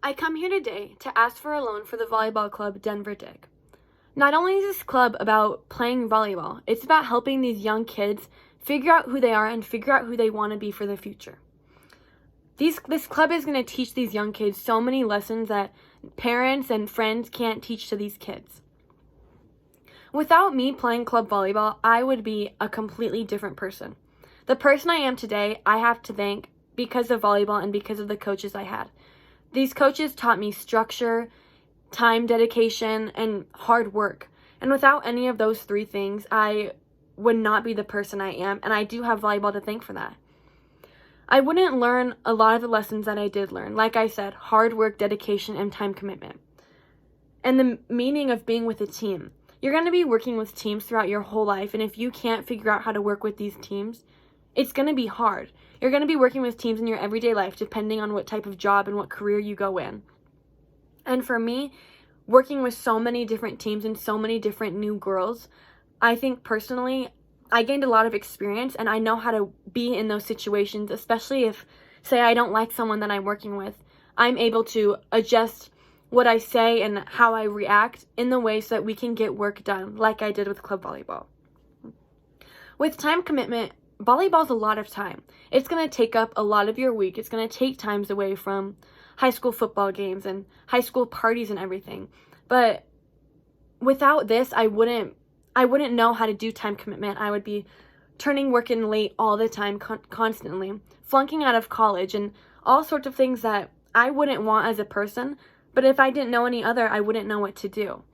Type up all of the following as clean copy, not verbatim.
I come here today to ask for a loan for the volleyball club Denver Dig. Not only is this club about playing volleyball, it's about helping these young kids figure out who they are and figure out who they want to be for the future. This club is going to teach these young kids so many lessons that parents and friends can't teach to these kids. Without me playing club volleyball, I would be a completely different person. The person I am today, I have to thank because of volleyball and because of the coaches I had. These coaches taught me structure, time dedication, and hard work. And without any of those three things, I would not be the person I am, and I do have volleyball to thank for that. I wouldn't learn a lot of the lessons that I did learn. Like I said, hard work, dedication, and time commitment. And the meaning of being with a team. You're going to be working with teams throughout your whole life, and if you can't figure out how to work with these teams, it's going to be hard. You're going to be working with teams in your everyday life depending on what type of job and what career you go in. And for me, working with so many different teams and so many different new girls, I think personally, I gained a lot of experience and I know how to be in those situations, especially if, say, I don't like someone that I'm working with. I'm able to adjust what I say and how I react in the way so that we can get work done, like I did with club volleyball. With time commitment, volleyball's a lot of time. It's going to take up a lot of your week. It's going to take times away from high school football games and high school parties and everything. But without this, I wouldn't know how to do time commitment. I would be turning work in late all the time, constantly, flunking out of college, and all sorts of things that I wouldn't want as a person. But if I didn't know any other, I wouldn't know what to do.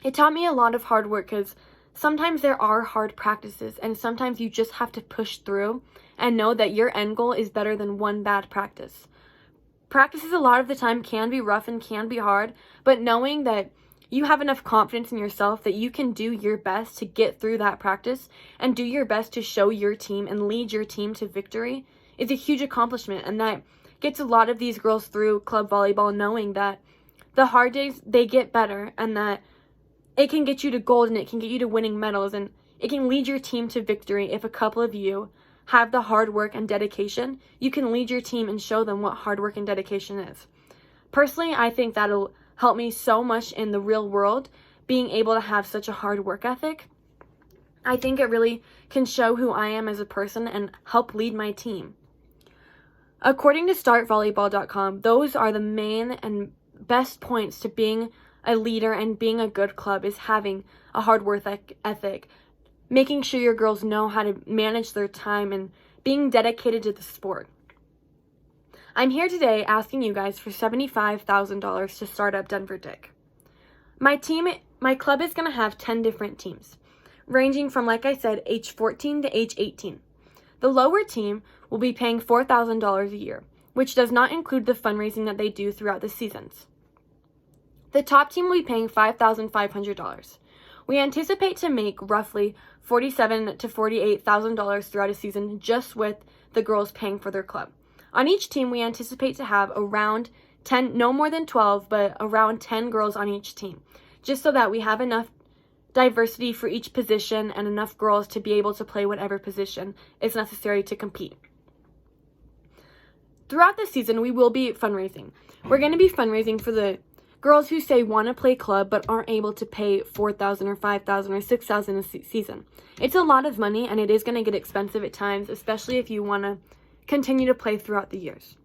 It taught me a lot of hard work because sometimes there are hard practices, and sometimes you just have to push through and know that your end goal is better than one bad practice. Practices a lot of the time can be rough and can be hard, but knowing that you have enough confidence in yourself that you can do your best to get through that practice and do your best to show your team and lead your team to victory is a huge accomplishment, and that gets a lot of these girls through club volleyball knowing that the hard days, they get better, and that it can get you to gold and it can get you to winning medals, and it can lead your team to victory if a couple of you have the hard work and dedication. You can lead your team and show them what hard work and dedication is. Personally, I think that'll help me so much in the real world, being able to have such a hard work ethic. I think it really can show who I am as a person and help lead my team. According to startvolleyball.com, those are the main and best points to being a leader and being a good club is having a hard work ethic, making sure your girls know how to manage their time, and being dedicated to the sport. I'm here today asking you guys for $75,000 to start up Denver Dig. My club is going to have 10 different teams, ranging from, like I said, age 14 to age 18. The lower team will be paying $4,000 a year, which does not include the fundraising that they do throughout the seasons. The top team will be paying $5,500. We anticipate to make roughly $47,000 to $48,000 throughout a season just with the girls paying for their club. On each team, we anticipate to have around 10, no more than 12, but around 10 girls on each team, just so that we have enough diversity for each position and enough girls to be able to play whatever position is necessary to compete. Throughout the season, we will be fundraising. We're going to be fundraising for the girls who say want to play club but aren't able to pay $4,000 or $5,000 or $6,000 a season. It's a lot of money, and it is going to get expensive at times, especially if you want to continue to play throughout the years.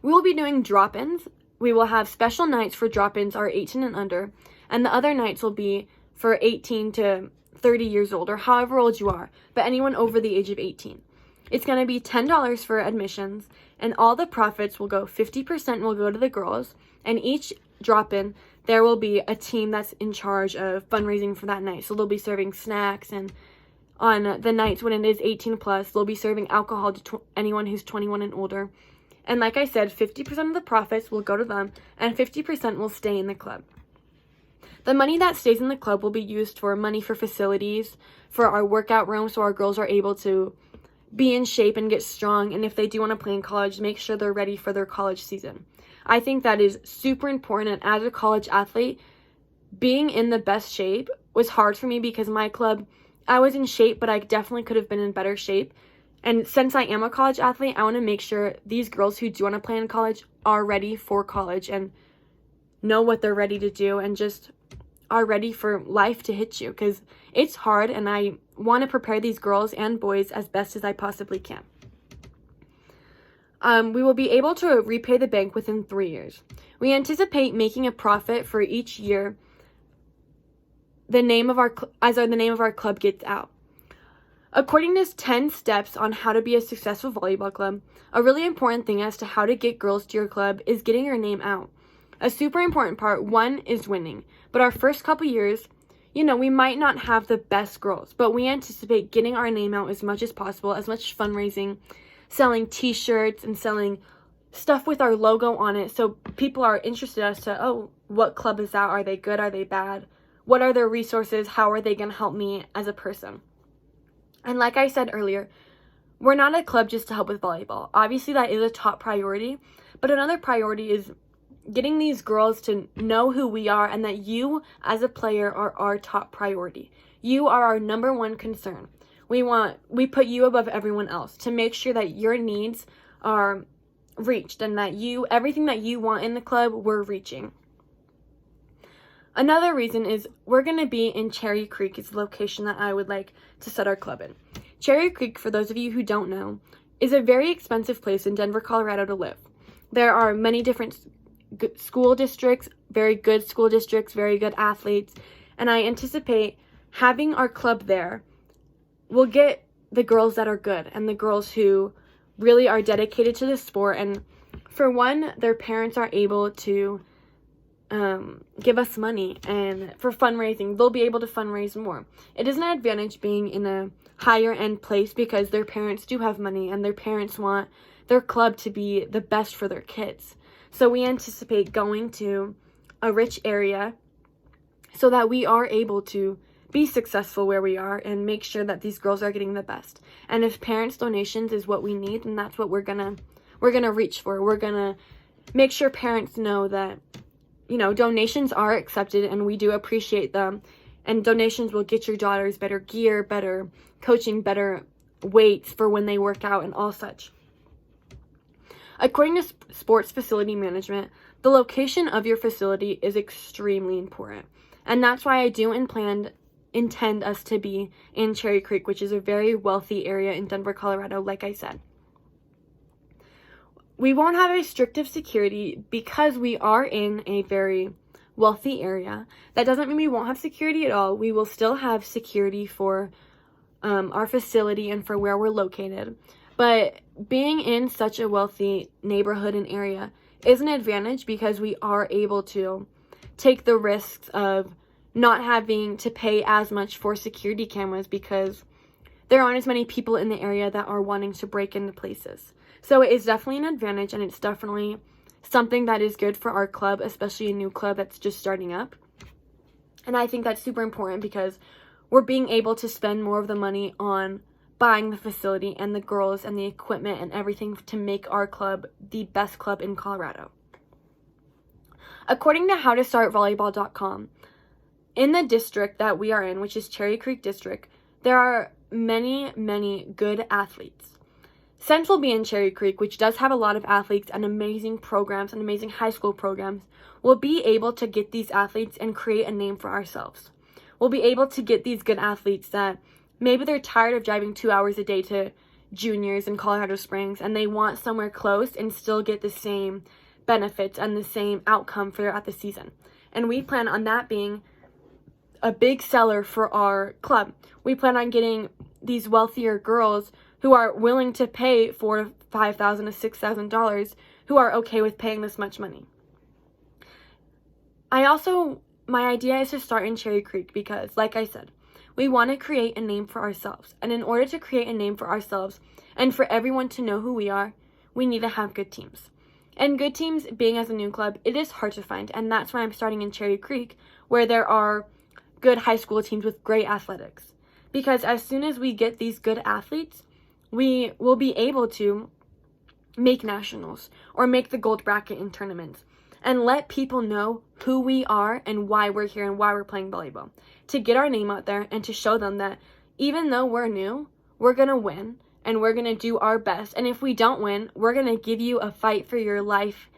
We will be doing drop-ins. We will have special nights for drop-ins are 18 and under, and the other nights will be for 18 to 30 years old, or however old you are, but anyone over the age of 18. It's going to be $10 for admissions, and all the profits will go, 50% will go to the girls, and each drop-in, there will be a team that's in charge of fundraising for that night. So they'll be serving snacks, and on the nights when it is 18 plus, they'll be serving alcohol to anyone who's 21 and older. And like I said, 50% of the profits will go to them, and 50% will stay in the club. The money that stays in the club will be used for money for facilities, for our workout room, so our girls are able to be in shape and get strong, and if they do want to play in college, make sure they're ready for their college season. I think that is super important, and as a college athlete, being in the best shape was hard for me because my club, I was in shape, but I definitely could have been in better shape. And since I am a college athlete, I want to make sure these girls who do want to play in college are ready for college and know what they're ready to do and just are ready for life to hit you, because it's hard, and I want to prepare these girls and boys as best as I possibly can. We will be able to repay the bank within 3 years. We anticipate making a profit for each year the name of our club gets out. According to 10 steps on how to be a successful volleyball club, a really important thing as to how to get girls to your club is getting your name out. A super important part, one, is winning. But our first couple years, we might not have the best girls, but we anticipate getting our name out as much as possible, as much fundraising, selling t-shirts and selling stuff with our logo on it, so people are interested as to, oh, what club is that? Are they good? Are they bad? What are their resources? How are they going to help me as a person? And like I said earlier, we're not a club just to help with volleyball. Obviously, that is a top priority, but another priority is getting these girls to know who we are and that you as a player are our top priority. You are our number one concern. We put you above everyone else to make sure that your needs are reached and that everything that you want in the club, we're reaching. Another reason is we're going to be in Cherry Creek, is the location that I would like to set our club in. Cherry Creek, for those of you who don't know, is a very expensive place in Denver, Colorado to live. There are many different school districts, very good school districts, very good athletes, and I anticipate having our club there will get the girls that are good and the girls who really are dedicated to the sport. And for one, their parents are able to give us money, and for fundraising, they'll be able to fundraise more. It is an advantage being in a higher end place because their parents do have money and their parents want their club to be the best for their kids. So we anticipate going to a rich area so that we are able to be successful where we are and make sure that these girls are getting the best. And if parents' donations is what we need, then that's what we're gonna reach for. We're gonna make sure parents know that donations are accepted and we do appreciate them, and donations will get your daughters better gear, better coaching, better weights for when they work out and all such. According to sports facility management, the location of your facility is extremely important, and that's why I do intend us to be in Cherry Creek, which is a very wealthy area in Denver, Colorado, like I said. We won't have restrictive security because we are in a very wealthy area. That doesn't mean we won't have security at all. We will still have security for our facility and for where we're located. But being in such a wealthy neighborhood and area is an advantage because we are able to take the risks of not having to pay as much for security cameras because there aren't as many people in the area that are wanting to break into places. So it is definitely an advantage, and it's definitely something that is good for our club, especially a new club that's just starting up. And I think that's super important because we're being able to spend more of the money on buying the facility and the girls and the equipment and everything to make our club the best club in Colorado. According to howtostartvolleyball.com, in the district that we are in, which is Cherry Creek District, there are many, many good athletes. Since we'll be in Cherry Creek, which does have a lot of athletes and amazing programs and amazing high school programs, we'll be able to get these athletes and create a name for ourselves. We'll be able to get these good athletes that maybe they're tired of driving 2 hours a day to juniors in Colorado Springs and they want somewhere close and still get the same benefits and the same outcome throughout the season. And we plan on that being a big seller for our club. We plan on getting these wealthier girls who are willing to pay $4,000 to $5,000 to $6,000, who are okay with paying this much money. My idea is to start in Cherry Creek because, like I said, we want to create a name for ourselves. And in order to create a name for ourselves and for everyone to know who we are, we need to have good teams. And good teams, being as a new club, it is hard to find. And that's why I'm starting in Cherry Creek, where there are good high school teams with great athletics. Because as soon as we get these good athletes, we will be able to make nationals or make the gold bracket in tournaments and let people know who we are and why we're here and why we're playing volleyball, to get our name out there and to show them that even though we're new, we're going to win and we're going to do our best. And if we don't win, we're going to give you a fight for your life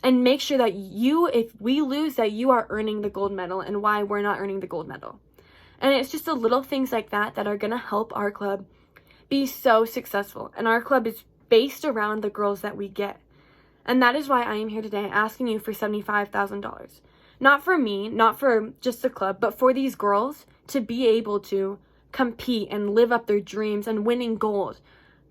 and make sure that if we lose, that you are earning the gold medal and why we're not earning the gold medal. And it's just the little things like that that are going to help our club be so successful. And our club is based around the girls that we get. And that is why I am here today asking you for $75,000. Not for me, not for just the club, but for these girls to be able to compete and live up their dreams and winning gold.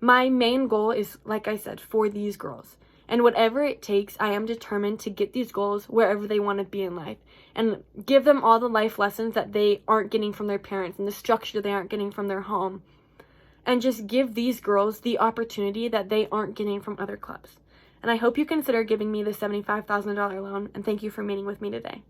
My main goal is, like I said, for these girls. And whatever it takes, I am determined to get these goals wherever they want to be in life and give them all the life lessons that they aren't getting from their parents and the structure they aren't getting from their home. And just give these girls the opportunity that they aren't getting from other clubs. And I hope you consider giving me the $75,000 loan, and thank you for meeting with me today.